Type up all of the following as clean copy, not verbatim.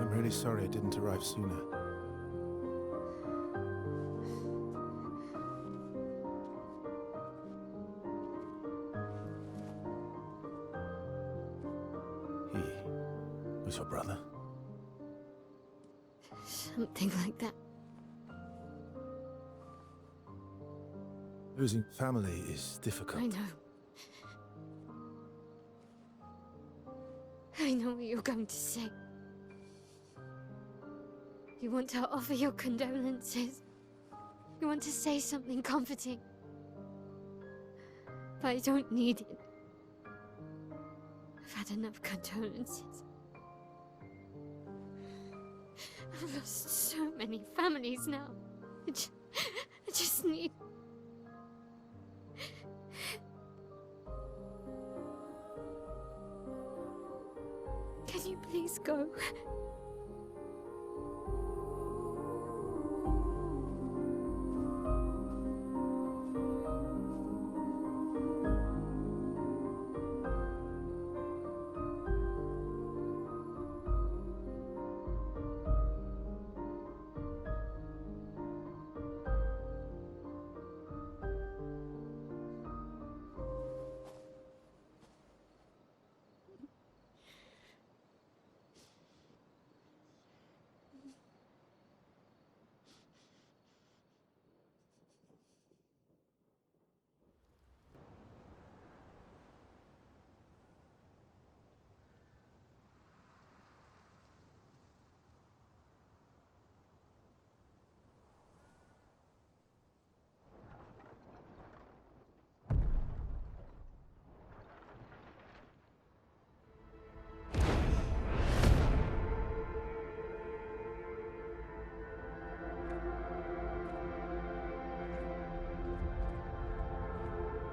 I'm really sorry it didn't arrive sooner. He was your brother? Something like that. Losing family is difficult. I know. I know what you're going to say. You want to offer your condolences. You want to say something comforting. But I don't need it. I've had enough condolences. I've lost so many families now. I just need... Can you please go?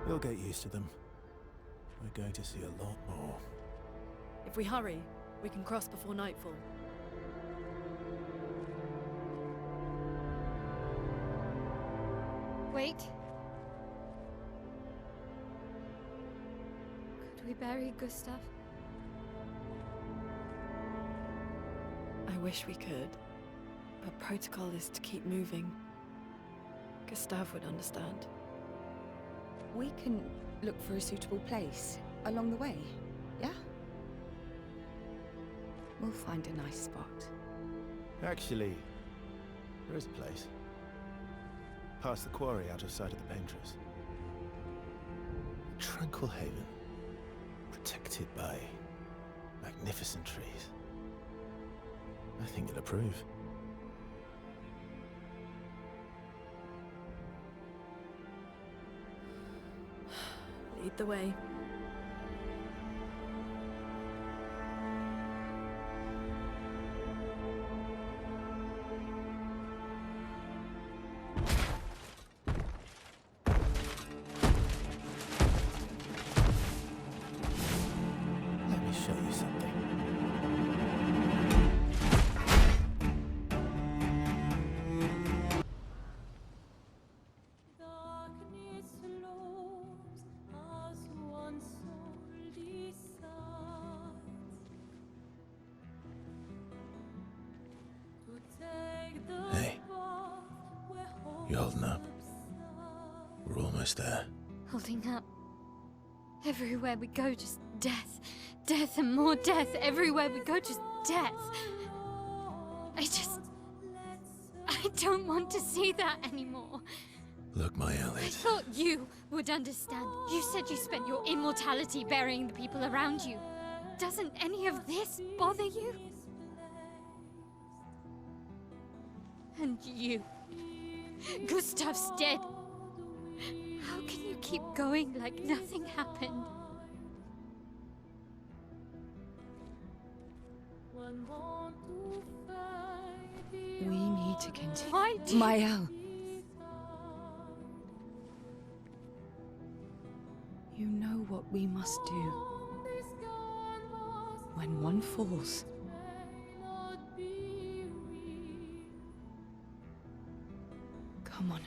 You'll get used to them. We're going to see a lot more. If we hurry, we can cross before nightfall. Wait. Could we bury Gustav? I wish we could, but protocol is to keep moving. Gustav would understand. We can look for a suitable place along the way, yeah? We'll find a nice spot. Actually, there is a place. Past the quarry, out of sight of the painters. A tranquil haven. Protected by magnificent trees. I think you'll approve. Lead the way. Let me show you something. Hey, you holding up? We're almost there. Holding up. Everywhere we go, just death. Death and more death. Everywhere we go, just death. I don't want to see that anymore. Look, my I Elliot. thought you would understand. You said you spent your immortality burying the people around you. Doesn't any of this bother you? And you. Gustav's dead. How can you keep going like nothing happened? We need to continue. Why do Mael. You know what we must do. When one falls, come on.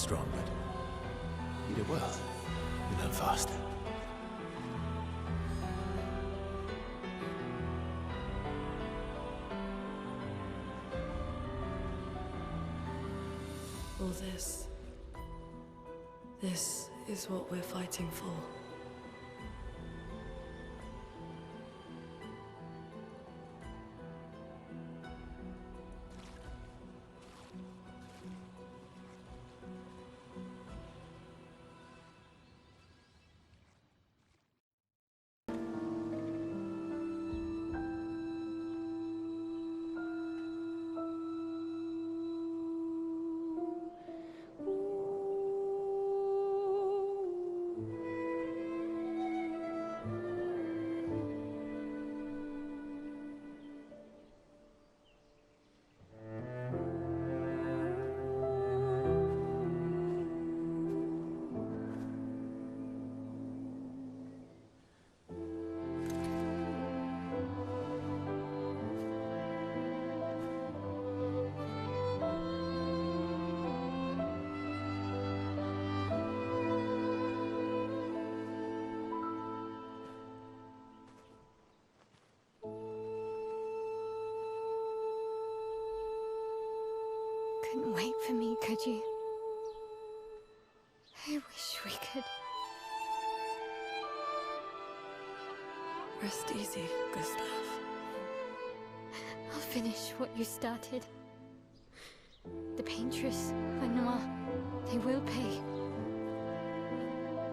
strong, but you did well. You learn fast. All this. This is what we're fighting for. Couldn't wait for me, could you? I wish we could. Rest easy, Gustav. I'll finish what you started. The Paintress, Renoir, they will pay.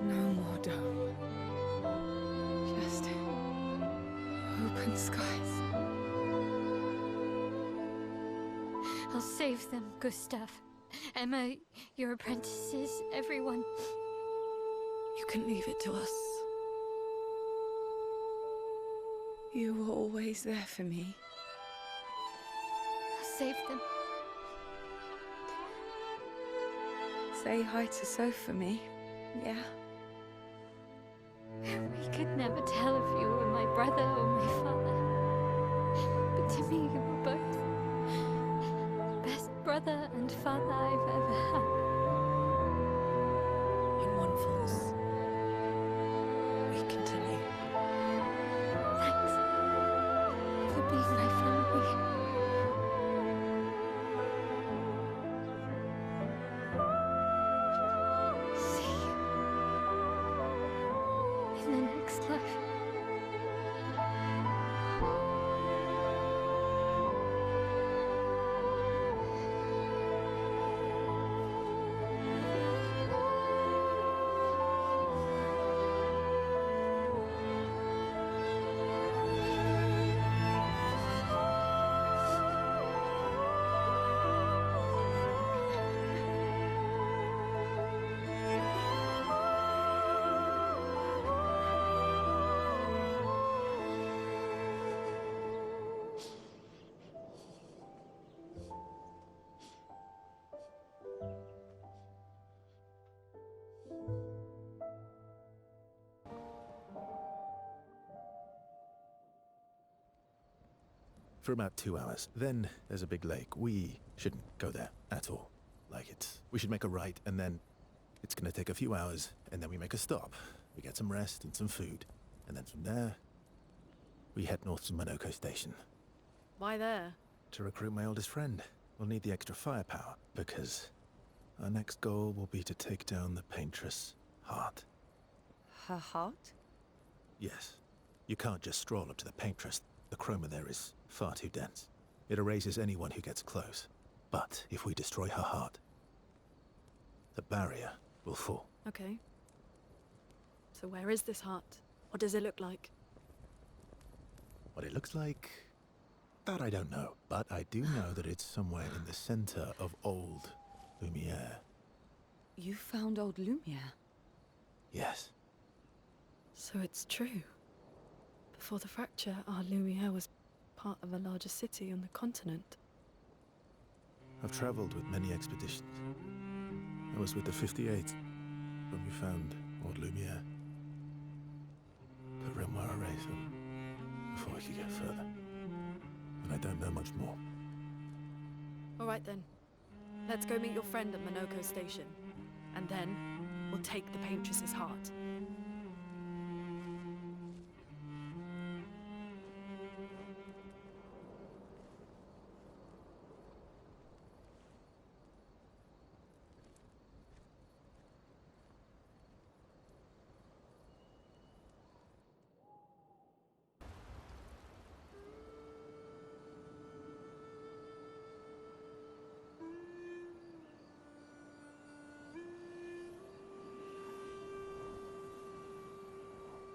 No more dome. Just open skies. I'll save them, Gustav. Emma, your apprentices, everyone. You can leave it to us. You were always there for me. I'll save them. Say hi to Soph for me, yeah? We could never tell if you were my brother or my father. But to me, you were both. Best brother and father I've ever had. When one falls, we continue. Thanks for being my family. See you in the next life. For about 2 hours. Then there's a big lake. We shouldn't go there at all. We should make a right, and then it's gonna take a few hours, and then we make a stop. We get some rest and some food. And then from there, we head north to Monoko Station. Why there? To recruit my oldest friend. We'll need the extra firepower, because our next goal will be to take down the Paintress Heart. Her heart? Yes. You can't just stroll up to the Paintress. The chroma there is far too dense. It erases anyone who gets close. But if we destroy her heart, the barrier will fall. Okay. So where is this heart? What does it look like? What it looks like, that I don't know. But I do know that it's somewhere in the center of old Lumiere. You found old Lumiere? Yes. So it's true. Before the fracture, our Lumiere was part of a larger city on the continent. I've traveled with many expeditions. I was with the 58th when we found old Lumiere. But Renoir erased them before we could get further. And I don't know much more. All right then. Let's go meet your friend at Monoko Station. And then we'll take the Paintress's heart.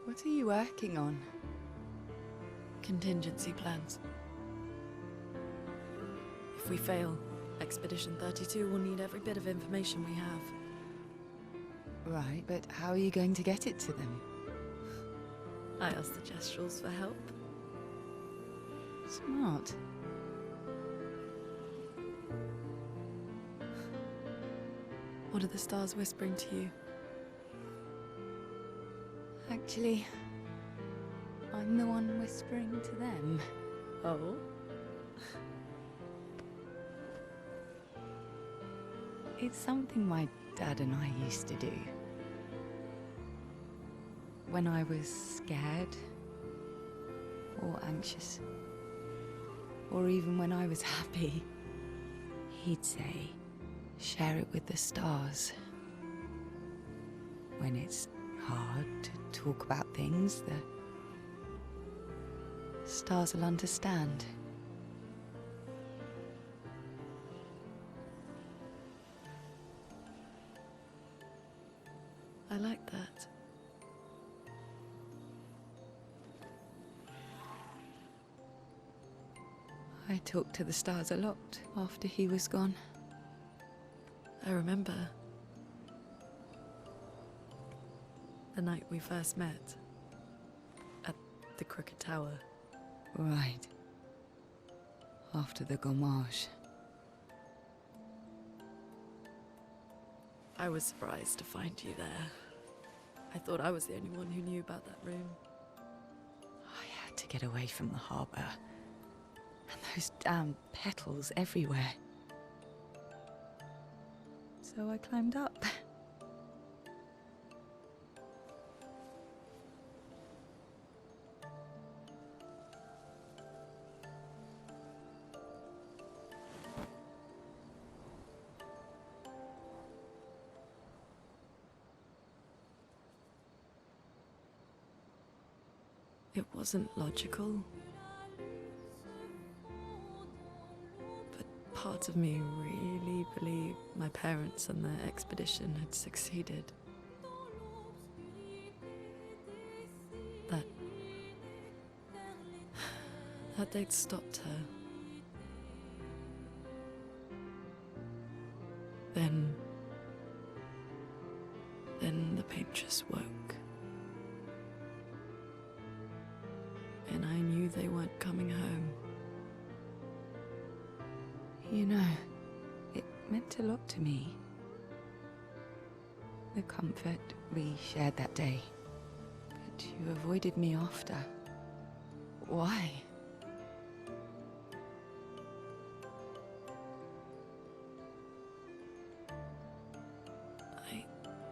What are you working on? Contingency plans. If we fail, Expedition 32 will need every bit of information we have. Right, but how are you going to get it to them? I asked the Jestrals for help. Smart. What are the stars whispering to you? Actually, I'm the one whispering to them. Oh? It's something my dad and I used to do. When I was scared, or anxious, or even when I was happy, he'd say, share it with the stars. When it's hard to talk about things, the stars will understand. I like that. I talked to the stars a lot after he was gone. I remember the night we first met at the Crooked Tower. Right. After the Gommage. I was surprised to find you there. I thought I was the only one who knew about that room. I had to get away from the harbour. And those damn petals everywhere. So I climbed up. It wasn't logical. But part of me really believed my parents and their expedition had succeeded. That they'd stopped her. Then the Paintress woke. And I knew they weren't coming home. You know, it meant a lot to me. The comfort we shared that day. But you avoided me after. Why?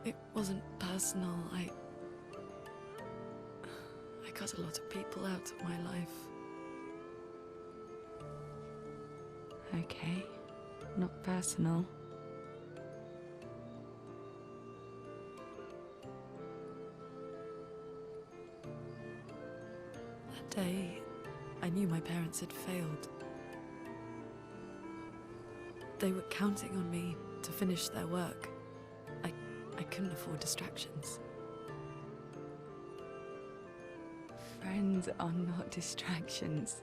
It wasn't personal. I cut a lot of people out of my life. Okay, not personal. That day, I knew my parents had failed. They were counting on me to finish their work. I couldn't afford distractions. Friends are not distractions.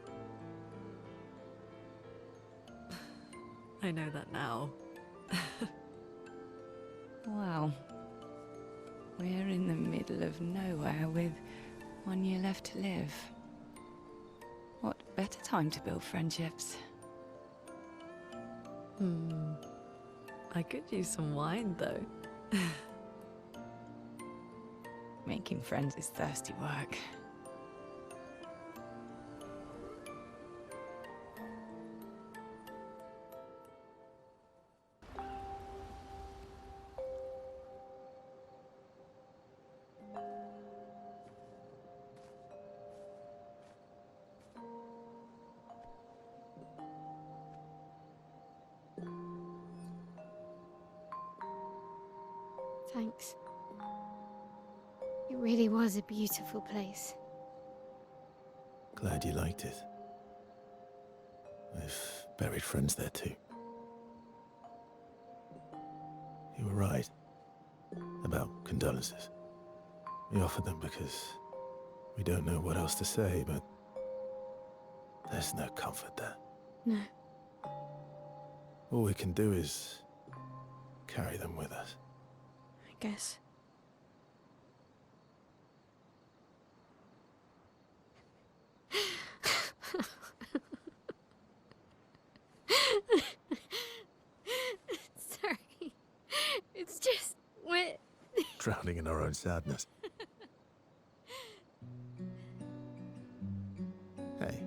I know that now. Wow. We're in the middle of nowhere with 1 year left to live. What better time to build friendships? I could use some wine, though. Making friends is thirsty work. Thanks. It really was a beautiful place. Glad you liked it. I've buried friends there too. You were right about condolences. We offered them because we don't know what else to say, but there's no comfort there. No. All we can do is carry them with us. I guess. Sorry. It's just we're Drowning in our own sadness. Hey,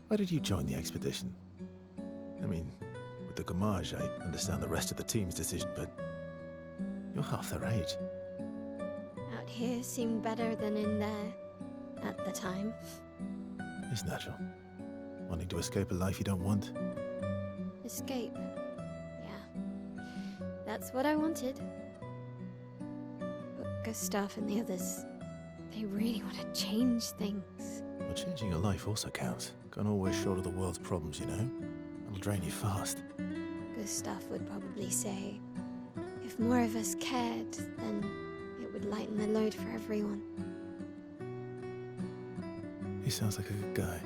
why did you join the expedition? I mean, with the Gamage, I understand the rest of the team's decision, but you're half their age. out here seemed better than in there at the time. It's natural. Wanting to escape a life you don't want. Escape. Yeah. That's what I wanted. But Gustav and the others, they really want to change things. Well, changing your life also counts. Can't always shoulder the world's problems, you know? It'll drain you fast. Gustav would probably say, if more of us cared, then it would lighten the load for everyone. He sounds like a good guy.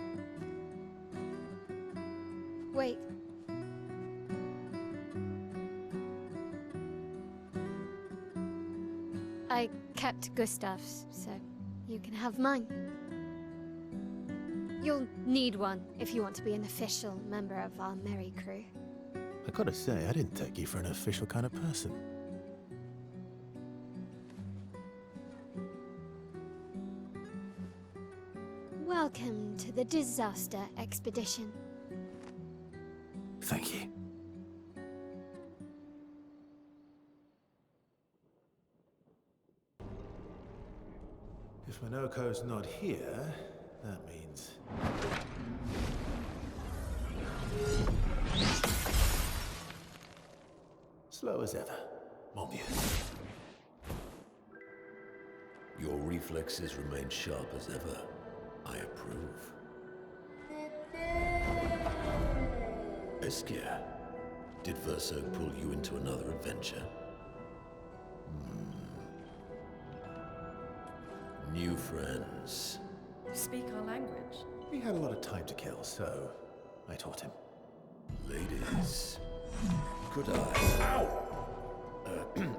Wait. I kept Gustav's, so you can have mine. You'll need one if you want to be an official member of our merry crew. I gotta say, I didn't take you for an official kind of person. Welcome to the disaster expedition. Thank you. If Minoko's not here, that means... slow as ever, mon vieux. Your reflexes remain sharp as ever. I approve. Eskia, did Verso pull you into another adventure? New friends. Speak our language. We had a lot of time to kill, so I taught him. Ladies, could I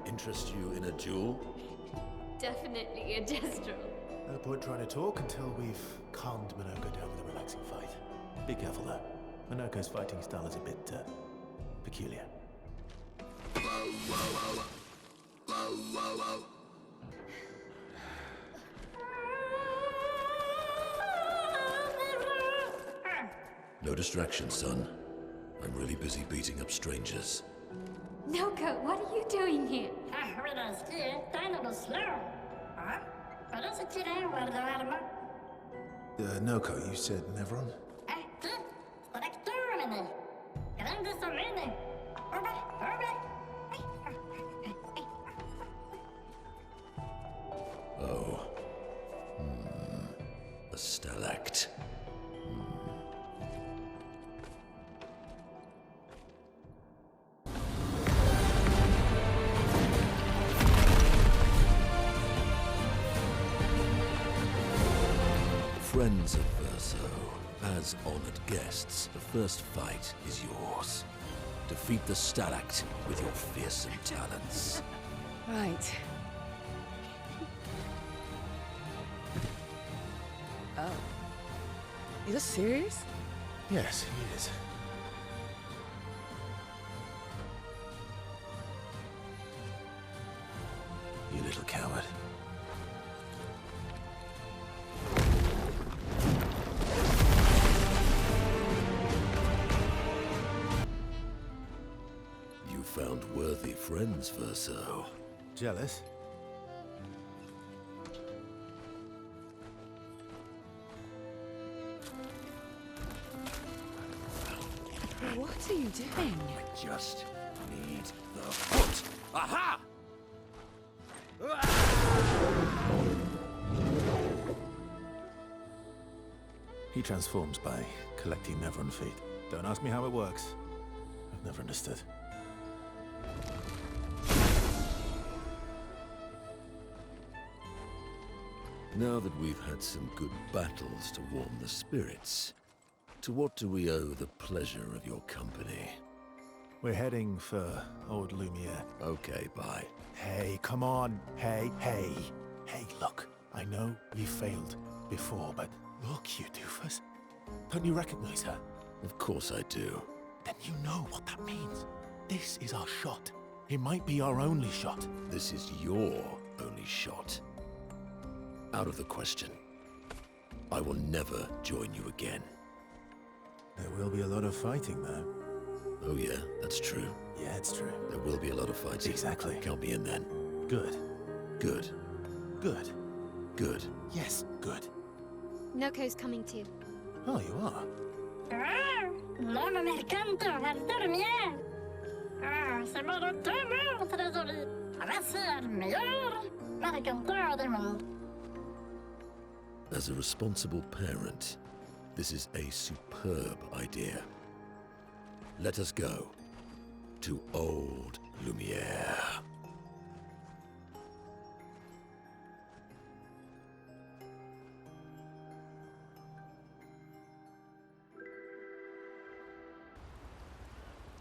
interest you in a duel? Definitely a gestural. No point trying to talk until we've calmed Minoko down with a relaxing fight. Be careful though. Minoko's fighting style is a bit, peculiar. No distraction, son. I'm really busy beating up strangers. Noko, what are you doing here? Noko, you said Nevron? Oh. A stalact. Friends of Verso, as honored guests, the first fight is yours. Defeat the Stalact with your fearsome talents. Right. Oh. Is this serious? Yes, he is. You little coward. You found worthy friends, Verso. Jealous? What are you doing? I just need the foot. Aha! He transforms by collecting Nevron feet. Don't ask me how it works. I've never understood. Now that we've had some good battles to warm the spirits, to what do we owe the pleasure of your company? We're heading for Old Lumiere. Okay, bye. Hey, come on. Hey. Hey, look. I know we failed before, but look, you doofus. Don't you recognize her? Of course I do. Then you know what that means. This is our shot. It might be our only shot. This is your only shot. Out of the question. I will never join you again. There will be a lot of fighting, though. Oh yeah, that's true. Yeah, it's true. There will be a lot of fighting. Exactly. Count me in then. Good. Good. Good. Good. Yes, good. Noko's coming too. Oh, you are? Non, me encanta ver miel. Se me lo temo, Tresori. Va a ser mejor. Me encanta del mundo. As a responsible parent, this is a superb idea. Let us go to Old Lumiere.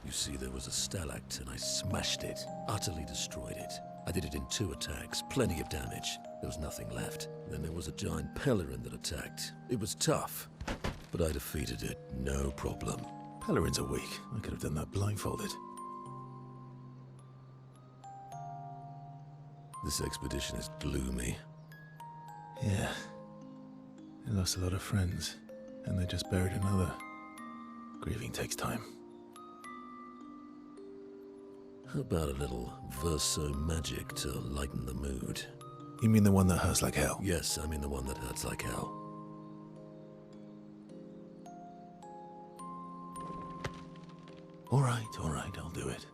You see, there was a stalact and I smashed it, utterly destroyed it. I did it in 2 attacks, plenty of damage. There was nothing left. Then there was a giant Pelerin that attacked. It was tough, but I defeated it, no problem. Pelerins are weak. I could have done that blindfolded. This expedition is gloomy. Yeah. They lost a lot of friends, and they just buried another. Grieving takes time. How about a little verso magic to lighten the mood? You mean the one that hurts like hell? Yes, I mean the one that hurts like hell. All right, I'll do it.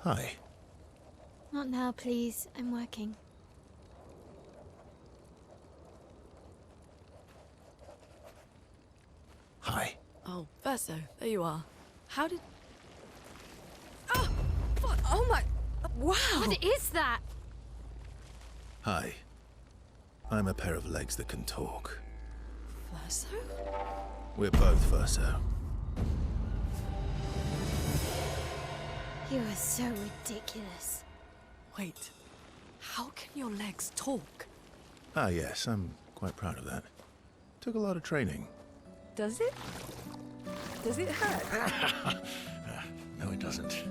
Hi. Not now, please. I'm working. Hi. Oh, Verso, there you are. How did... Oh! What? Oh my... Wow! What is that? Hi. I'm a pair of legs that can talk. Verso? We're both Verso. You are so ridiculous. Wait. How can your legs talk? Ah, yes, I'm quite proud of that. Took a lot of training. Does it? Does it hurt? No, it doesn't.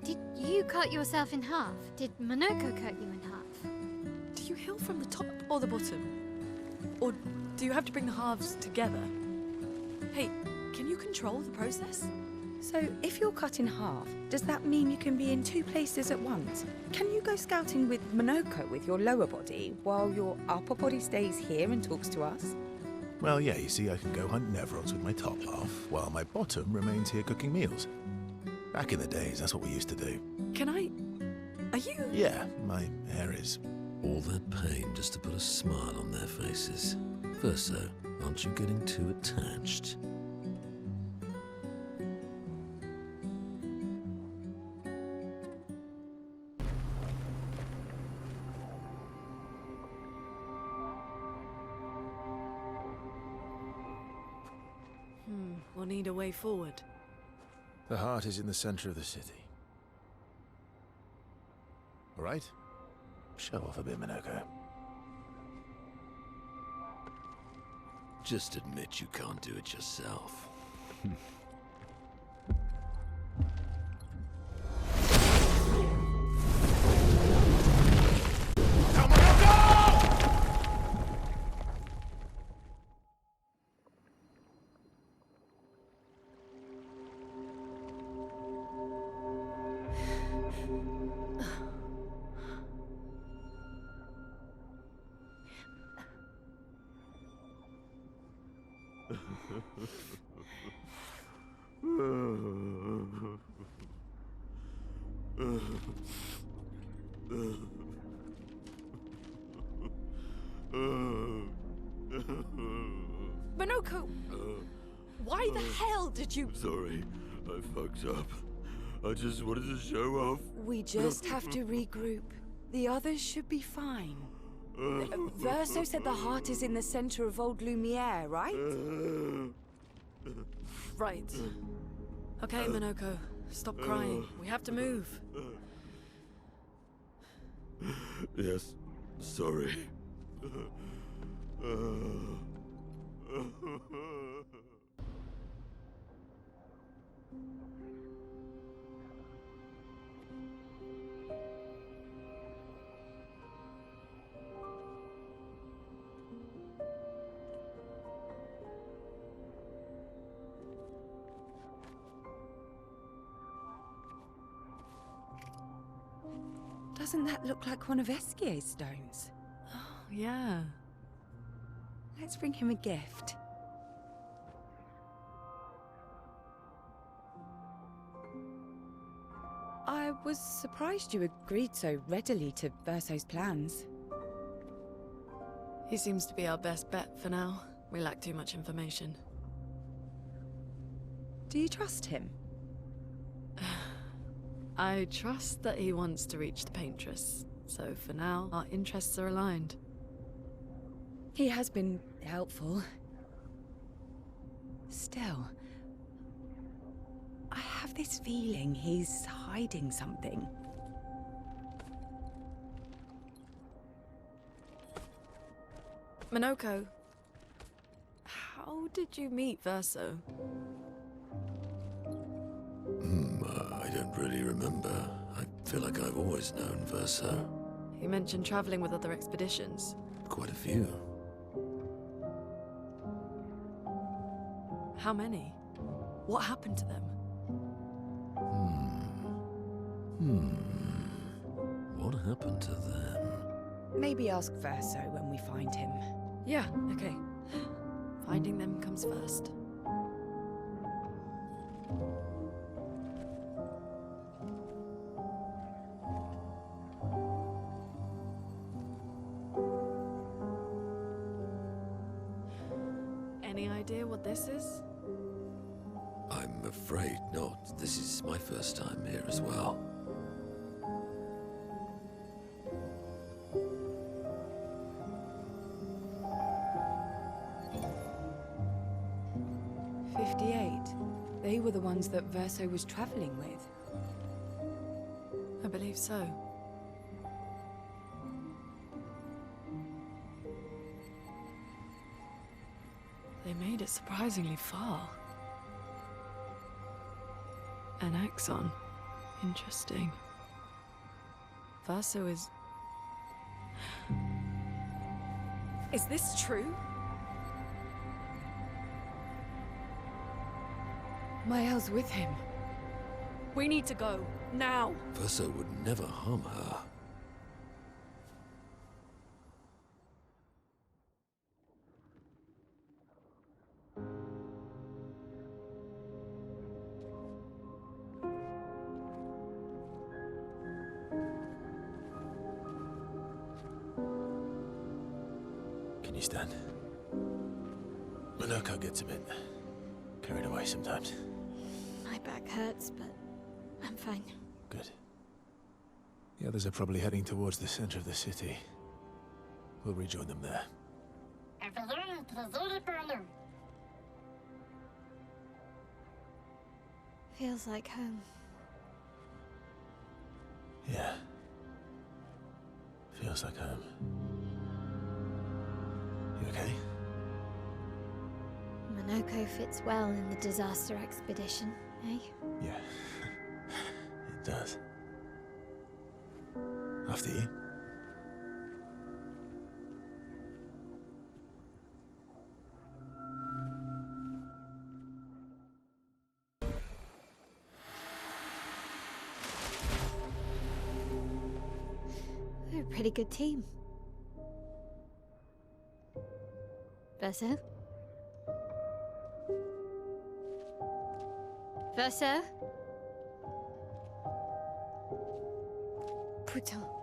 Did you cut yourself in half? Did Monoko cut you in half? Do you heal from the top or the bottom? Or do you have to bring the halves together? Hey, can you control the process? So, if you're cut in half, does that mean you can be in 2 places at once? Can you go scouting with Monoko with your lower body, while your upper body stays here and talks to us? Well, yeah, you see, I can go hunt Nevrons with my top half, while my bottom remains here cooking meals. Back in the days, that's what we used to do. Can I... Are you... Yeah, my hair is... All that pain just to put a smile on their faces. Verso, aren't you getting too attached? We'll need a way forward. The heart is in the center of the city. All right? Show off a bit, Monoko. Just admit you can't do it yourself. Minoko! Why the hell did you... Sorry, I fucked up. I just wanted to show off. We just have to regroup. The others should be fine. Verso said the heart is in the center of Old Lumiere, right? Right. Okay, Minoko. Stop crying. We have to move. Yes, sorry. Doesn't that look like one of Esquier's stones? Yeah. Let's bring him a gift. I was surprised you agreed so readily to Verso's plans. He seems to be our best bet for now. We lack too much information. Do you trust him? I trust that he wants to reach the Paintress. So for now, our interests are aligned. He has been helpful. Still, I have this feeling he's hiding something. Minoko, how did you meet Verso? I don't really remember. I feel like I've always known Verso. He mentioned traveling with other expeditions. Quite a few. How many? What happened to them? What happened to them? Maybe ask Verso when we find him. Yeah, okay. Finding them comes first. Any idea what this is? I'm afraid not. This is my first time here as well. They were the ones that Verso was traveling with. I believe so. They made it surprisingly far. An axon. Interesting. Verso is... Is this true? Mael's with him. We need to go. Now! Verso would never harm her. Can you stand? Minoko gets a bit carried away sometimes. My back hurts, but I'm fine. Good. The others are probably heading towards the center of the city. We'll rejoin them there. Environ 13 pour nous. Feels like home. Yeah. Feels like home. You okay? Minoko fits well in the disaster expedition, eh? Yeah. It does. After you. We're a pretty good team. Verso? Verso? Putain.